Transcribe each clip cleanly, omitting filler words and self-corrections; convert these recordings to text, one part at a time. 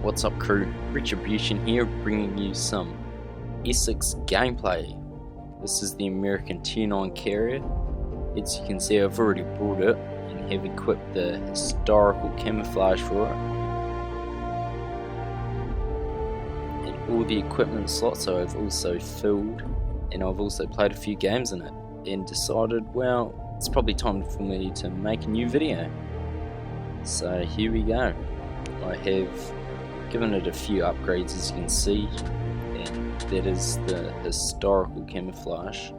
What's up crew, Retribution here bringing you some Essex gameplay. This is the American Tier 9 carrier. As you can see, I've already brought it and have equipped the historical camouflage for it. And all the equipment slots I've also filled, and I've also played a few games in it and decided, well, it's probably time for me to make a new video. So here we go. I have given it a few upgrades, as you can see, and that is the historical camouflage.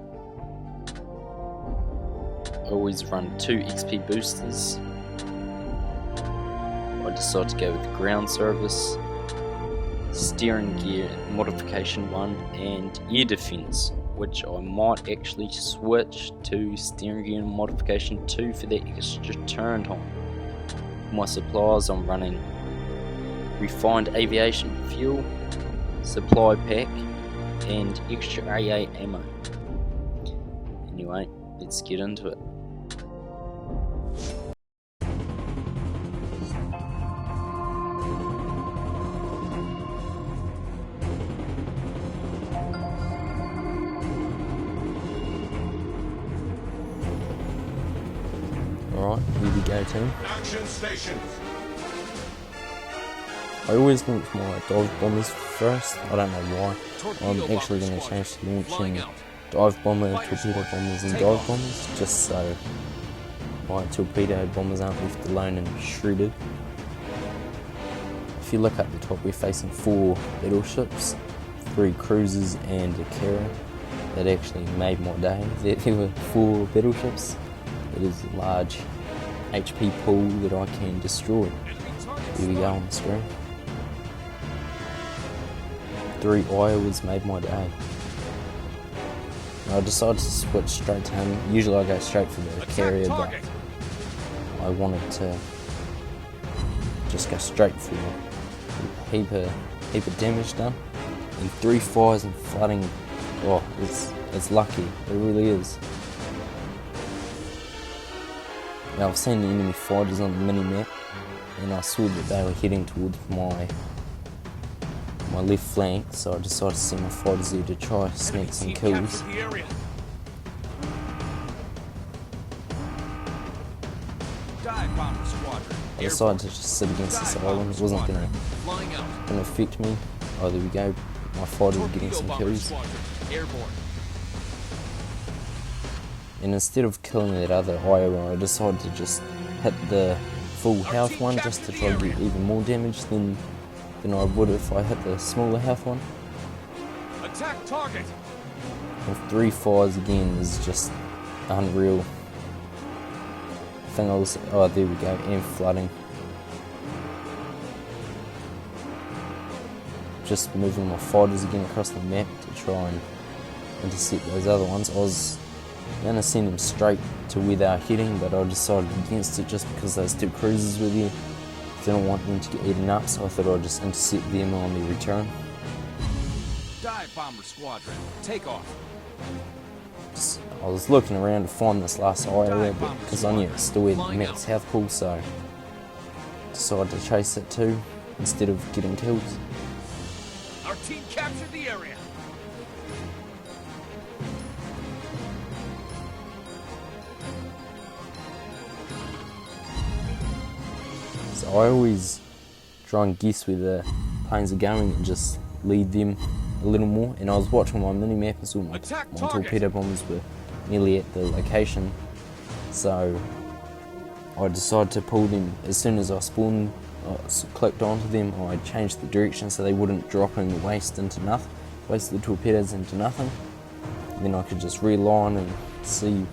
I always run 2 XP boosters. I decided to go with ground service, steering gear modification 1, and air defense, which I might actually switch to steering gear modification 2 for that extra turn time. For my supplies, I'm running refined aviation fuel, supply pack, and extra AA ammo. Anyway, let's get into it. Alright, here we go team. Action stations. I always launch my dive bombers first. I don't know why. I'm actually going to change to launching dive bomber, torpedo bombers and dive bombers, just so my torpedo bombers aren't left alone and shredded. If you look up the top, we're facing 4 battleships, 3 cruisers and a carrier. That actually made my day. There were 4 battleships. It is a large HP pool that I can destroy. Here we go on the screen. 3 Iowas made my day. I decided to switch straight to him. Usually I go straight for the carrier, but I wanted to just go straight for a heap of damage done. And 3 fires and flooding. Oh, it's lucky. It really is. Now I've seen the enemy fighters on the mini-map, and I saw that they were heading towards my left flank, so I decided to send my fighters there to try to sneak some kills. I decided to just sit against this island. It wasn't going to affect me. Oh, there we go. My fighters were getting some kills. And instead of killing that other Iowa, I decided to just hit the full health one just to try to get even more damage than I would if I hit the smaller health one. Attack target. And 3 fires again is just unreal. I think oh, there we go, and flooding. Just moving my fighters again across the map to try and intercept those other ones. I was going to send them straight to where they are heading, but I decided against it just because those 2 cruisers were there. Didn't want them to get eaten up, so I thought I'd just intercept them on their return. Dive bomber squadron, take off. I was looking around to find this last Iowa, but because I knew it still had max health pool, so decided to chase it too instead of getting killed. Our team captured the area. So I always try and guess where the planes are going and just lead them a little more. And I was watching my mini-map and saw my torpedo bombers were nearly at the location. So I decided to pull them as soon as I spawned, clicked onto them. I changed the direction so they wouldn't drop and waste the torpedoes into nothing. And then I could just realign and see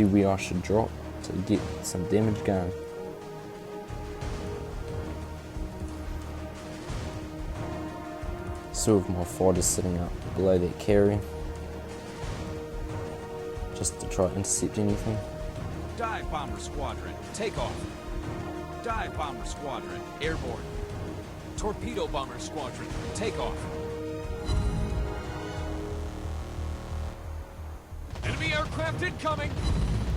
where I should drop to get some damage going. Two of my fighters sitting up below that carrier just to try to intercept anything. Dive bomber squadron, take off. Dive bomber squadron, airborne. Torpedo bomber squadron, take off. Enemy aircraft incoming.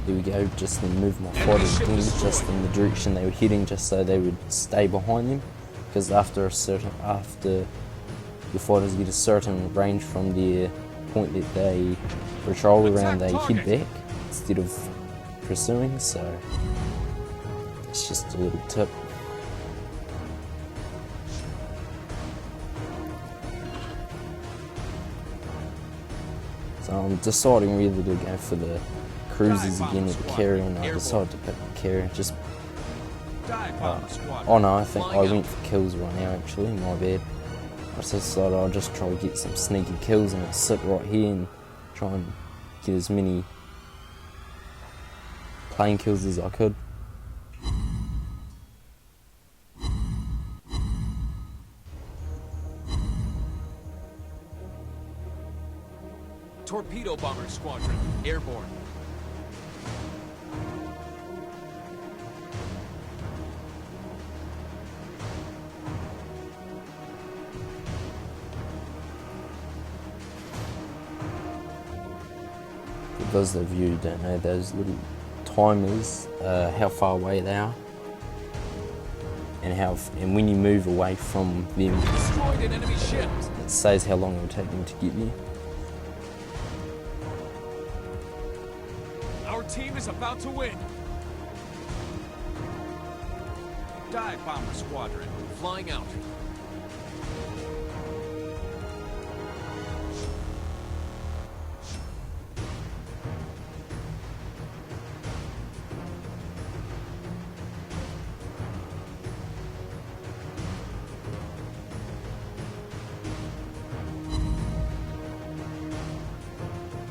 There we go, just then move my fighters again just in the direction they were heading, just so they would stay behind them. because after your fighters get a certain range from the point that they patrol around, they head back instead of pursuing, so it's just a little tip. So I'm deciding whether to go for the cruisers again or the carrier, and I decided to pick the carrier. Just oh no, I think I went for kills right now actually, my bad. I just decided I'll just try to get some sneaky kills and I'll sit right here and try and get as many plane kills as I could. Torpedo Bomber Squadron, airborne. For those of you who don't know, those little timers, how far away they are, and when you move away from them, Destroyed an enemy ship. it says how long it will take them to get you. Our team is about to win. Dive Bomber Squadron, flying out.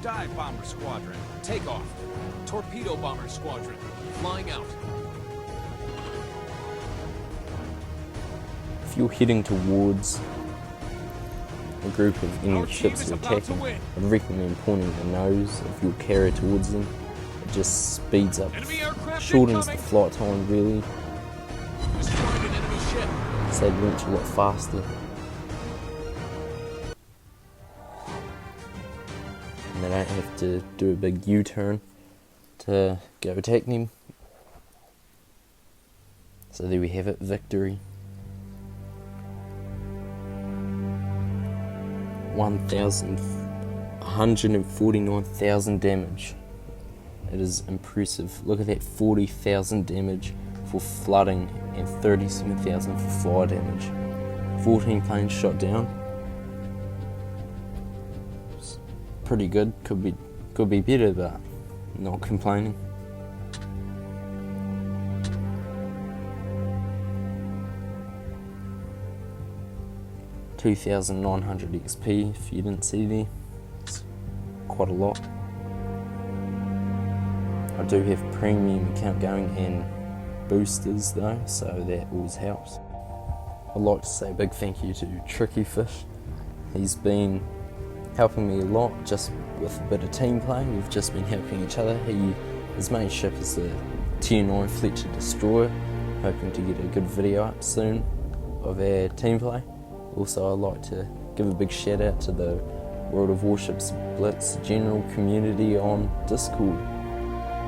Dive Bomber Squadron, take off. Torpedo Bomber Squadron, flying out. If you're heading towards a group of enemy ships you're attacking, I'd recommend pointing the nose of your carrier towards them. It just speeds up, shortens the flight time really, Destroyed an enemy ship. so they launch a lot faster. And they don't have to do a big U-turn to go attack them. So there we have it, victory. 149,000 damage. It is impressive. Look at that, 40,000 damage for flooding and 37,000 for fire damage. 14 planes shot down. It's pretty good. Could be better, but not complaining. $2,900 XP if you didn't see there. It's quite a lot. I do have premium account going and boosters though, so that always helps. I'd like to say a big thank you to Tricky Fish. He's been helping me a lot just with a bit of team play. We've just been helping each other. His main ship is the Tier 9 Fletcher Destroyer. Hoping to get a good video up soon of our team play. Also, I'd like to give a big shout out to the World of Warships Blitz general community on Discord.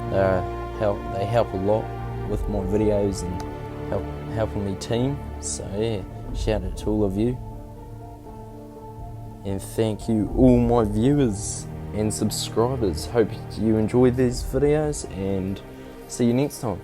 They help a lot with my videos and helping me team. So yeah, shout out to all of you. And thank you all my viewers and subscribers. Hope you enjoyed these videos and see you next time.